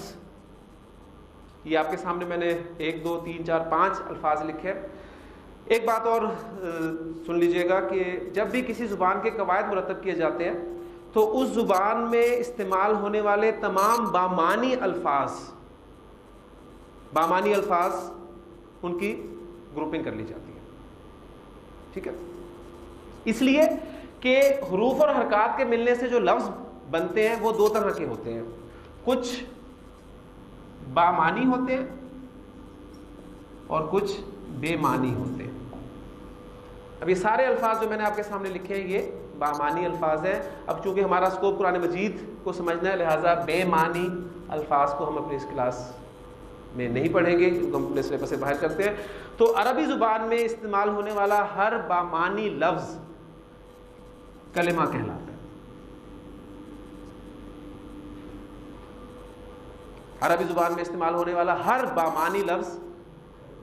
یہ آپ کے سامنے میں نے 1 2 3 4 5 الفاظ لکھے۔ ایک بات اور سن لیجئے گا کہ جب بھی کسی زبان کے قواعد مرتب کیے جاتے ہیں تو اس زبان میں استعمال ہونے والے تمام بامانی الفاظ ان کی گروپنگ کر لی جاتی ہے، ٹھیک ہے؟ اس لیے کہ حروف اور حرکات کے ملنے سے جو لفظ بنتے ہیں وہ 2 طرح کے ہوتے ہیں، کچھ بامانی ہوتے ہیں اور کچھ بے معنی ہوتے ہیں۔ اب یہ سارے الفاظ جو میں نے آپ کے سامنے لکھے ہیں یہ بامانی الفاظ ہیں۔ اب چونکہ ہمارا اسکوپ قرآن مجید کو سمجھنا ہے، لہٰذا بے معنی الفاظ کو ہم اپنی اس کلاس میں نہیں پڑھیں گے کیونکہ ہم اپنے سلیبس سے باہر کرتے ہیں۔ تو عربی زبان میں استعمال ہونے والا ہر بامانی لفظ کلمہ کہلاتا ہے۔ عربی زبان میں استعمال ہونے والا ہر بامانی لفظ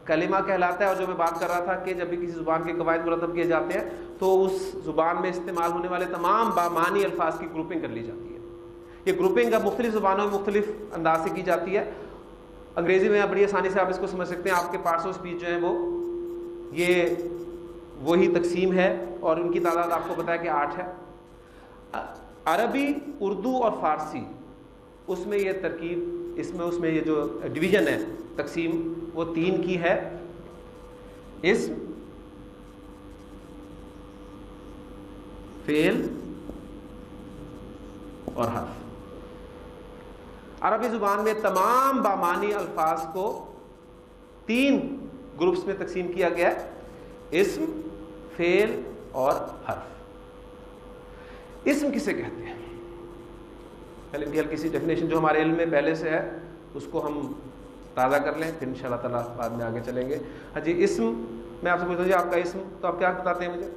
کلمہ کہلاتا ہے۔ اور جو میں بات کر رہا تھا کہ جب بھی کسی زبان کے قواعد مرتب کیے جاتے ہیں تو اس زبان میں استعمال ہونے والے تمام بامانی الفاظ کی گروپنگ کر لی جاتی ہے۔ یہ گروپنگ اب مختلف زبانوں میں مختلف انداز سے کی جاتی ہے۔ انگریزی میں بڑی آسانی سے آپ اس کو سمجھ سکتے ہیں، آپ کے پارٹس آف اسپیچ جو ہیں وہ یہ وہی تقسیم ہے اور ان کی تعداد آپ کو پتہ ہے کہ 8 ہے۔ عربی، اردو اور فارسی اس میں یہ ترکیب اس میں یہ جو ڈویژن ہے تقسیم وہ 3 کی ہے، اسم، فعل اور حرف۔ عربی زبان میں تمام بامانی الفاظ کو 3 گروپس میں تقسیم کیا گیا ہے، اسم، فعل اور حرف۔ اسم کسے کہتے ہیں؟ پہلے ان کی ہلکی سی ڈیفینیشن جو ہمارے علم میں پہلے سے ہے اس کو ہم تازہ کر لیں، پھر انشاءاللہ تعالیٰ بعد میں آگے چلیں گے۔ ہاں جی، اسم، میں آپ سے پوچھتا ہوں جی آپ کا اسم، تو آپ کیا بتاتے ہیں؟ مجھے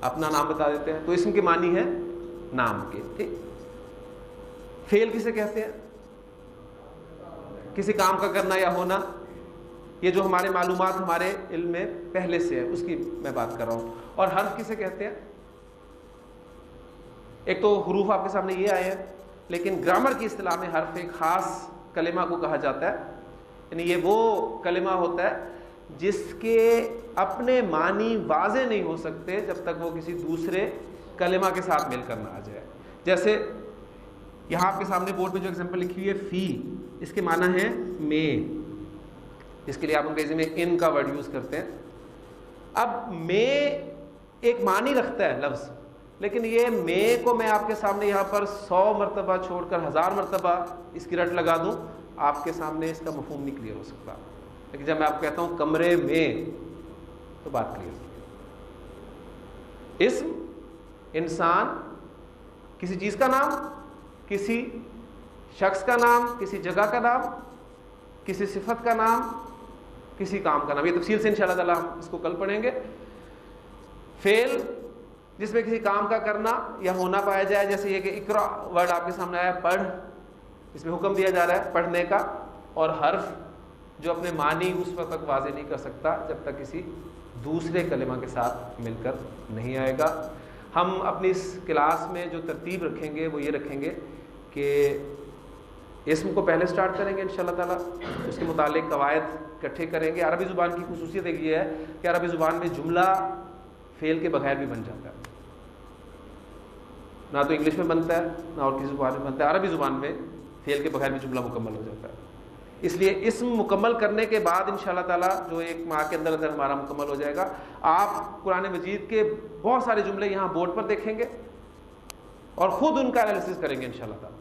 اپنا نام بتا دیتے ہیں۔ تو اسم کے معنی ہے نام کے، ٹھیک۔ فعل کسے کہتے ہیں؟ کسی کام کا کرنا یا ہونا، یہ جو ہمارے معلومات ہمارے علم میں پہلے سے ہے اس کی میں بات کر رہا ہوں۔ اور حرف کسے کہتے ہیں؟ ایک تو حروف آپ کے سامنے یہ آئے ہیں، لیکن گرامر کی اصطلاح میں حرف ایک خاص کلمہ کو کہا جاتا ہے، یعنی یہ وہ کلمہ ہوتا ہے جس کے اپنے معنی واضح نہیں ہو سکتے جب تک وہ کسی دوسرے کلمہ کے ساتھ مل کر نہ آ جائے۔ جیسے یہاں آپ کے سامنے بورڈ پہ جو ایگزامپل لکھی ہوئی ہے فی، اس کے معنی ہے میں، جس کے لیے آپ انگریزی میں ان کا ورڈ یوز کرتے ہیں۔ اب میں ایک معنی رکھتا ہے لفظ، لیکن یہ میں کو میں آپ کے سامنے یہاں پر 100 مرتبہ چھوڑ کر 1000 مرتبہ اس کی رٹ لگا دوں، آپ کے سامنے اس کا مفہوم نہیں کلیئر ہو سکتا۔ لیکن جب میں آپ کو کہتا ہوں کمرے میں تو بات کلیئر ہوتی ہے۔ اسم، انسان، کسی چیز کا نام، کسی شخص کا نام، کسی جگہ کا نام، کسی صفت کا نام، کسی کام کا نام۔ یہ تفصیل سے انشاءاللہ تعالیٰ ہم اس کو کل پڑھیں گے۔ فعل، جس میں کسی کام کا کرنا یا ہونا پایا جائے، جیسے یہ کہ اقرا ورڈ آپ کے سامنے آیا پڑھ، اس میں حکم دیا جا رہا ہے پڑھنے کا۔ اور حرف جو اپنے معنی اس وقت تک واضح نہیں کر سکتا جب تک کسی دوسرے کلمہ کے ساتھ مل کر نہیں آئے گا۔ ہم اپنی اس کلاس میں جو ترتیب رکھیں گے وہ یہ رکھیں گے کہ اسم کو پہلے سٹارٹ کریں گے انشاءاللہ تعالیٰ، اس کے متعلق قواعد اکٹھے کریں گے. عربی زبان کی خصوصیت ایک یہ ہے کہ عربی زبان میں جملہ فعل کے بغیر بھی بن جاتا ہے. نہ تو انگلش میں بنتا ہے نہ اور کسی زبان میں بنتا ہے. عربی زبان میں فعل کے بغیر بھی جملہ مکمل ہو جاتا ہے. اس لیے اسم مکمل کرنے کے بعد انشاءاللہ تعالیٰ جو ایک ماہ کے اندر اندر ہمارا مکمل ہو جائے گا. آپ قرآن مجید کے بہت سارے جملے یہاں بورڈ پر دیکھیں گے اور خود ان کا انالیسس کریں گے انشاءاللہ تعالیٰ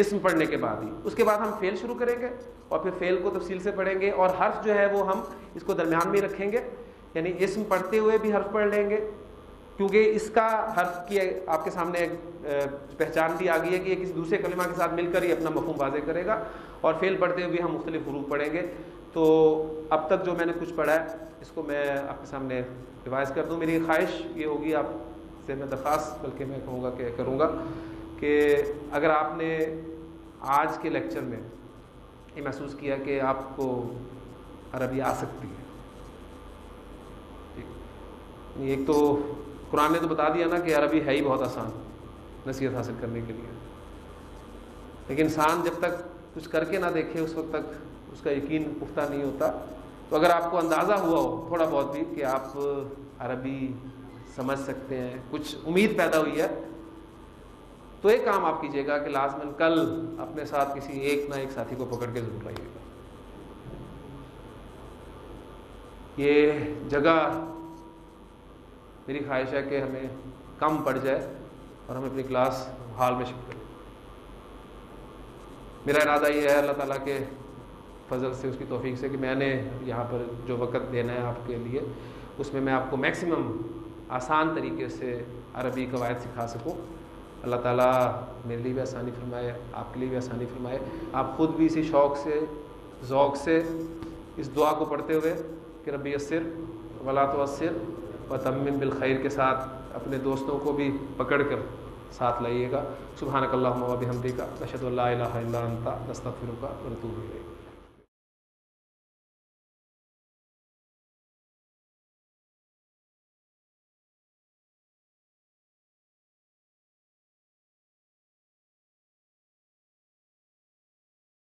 اسم پڑھنے کے بعد ہی. اس کے بعد ہم فعل شروع کریں گے اور پھر فعل کو تفصیل سے پڑھیں گے, اور حرف جو ہے وہ ہم اس کو درمیان میں رکھیں گے, یعنی اسم پڑھتے ہوئے بھی حرف پڑھ لیں گے, کیونکہ اس کا حرف کی آپ کے سامنے ایک پہچان بھی آ گئی ہے کہ یہ کسی دوسرے کلمہ کے ساتھ مل کر ہی اپنا مفہوم واضح کرے گا. اور فعل پڑھتے ہوئے بھی ہم مختلف حروف پڑھیں گے. تو اب تک جو میں نے کچھ پڑھا ہے اس کو میں آپ کے سامنے ریوائز کر دوں. میری خواہش یہ ہوگی, آپ سے میں درخواست بلکہ میں کہوں گا کہ کروں گا کہ اگر آپ نے آج کے لیکچر میں یہ محسوس کیا کہ آپ کو عربی آ سکتی ہے, ایک تو قرآن نے تو بتا دیا نا کہ عربی ہے ہی بہت آسان نصیحت حاصل کرنے کے لیے, لیکن انسان جب تک کچھ کر کے نہ دیکھے اس وقت تک اس کا یقین پختہ نہیں ہوتا. تو اگر آپ کو اندازہ ہوا ہو تھوڑا بہت بھی کہ آپ عربی سمجھ سکتے ہیں, کچھ امید پیدا ہوئی ہے, تو ایک کام آپ کیجیے گا کہ لازماً کل اپنے ساتھ کسی ایک نہ ایک ساتھی کو پکڑ کے ضرور لائیے گا. یہ جگہ میری خواہش ہے کہ ہمیں کم پڑ جائے اور ہم اپنی کلاس ہال میں شفٹ کریں. میرا ارادہ یہ ہے اللہ تعالیٰ کے فضل سے, اس کی توفیق سے, کہ میں نے یہاں پر جو وقت دینا ہے آپ کے لیے اس میں آپ کو میکسیمم آسان طریقے سے عربی قواعد سکھا سکوں. اللہ تعالیٰ میرے لیے بھی آسانی فرمائے, آپ کے لیے بھی آسانی فرمائے. آپ خود بھی اسی شوق سے ذوق سے اس دعا کو پڑھتے ہوئے کہ ربی یسر ولا تعسر وتمم بالخیر کے ساتھ اپنے دوستوں کو بھی پکڑ کر ساتھ لائیے گا. سبحانک اللہم و بحمدک نشہد ان لا الہ الا انت نستغفرک ونتوب الیک.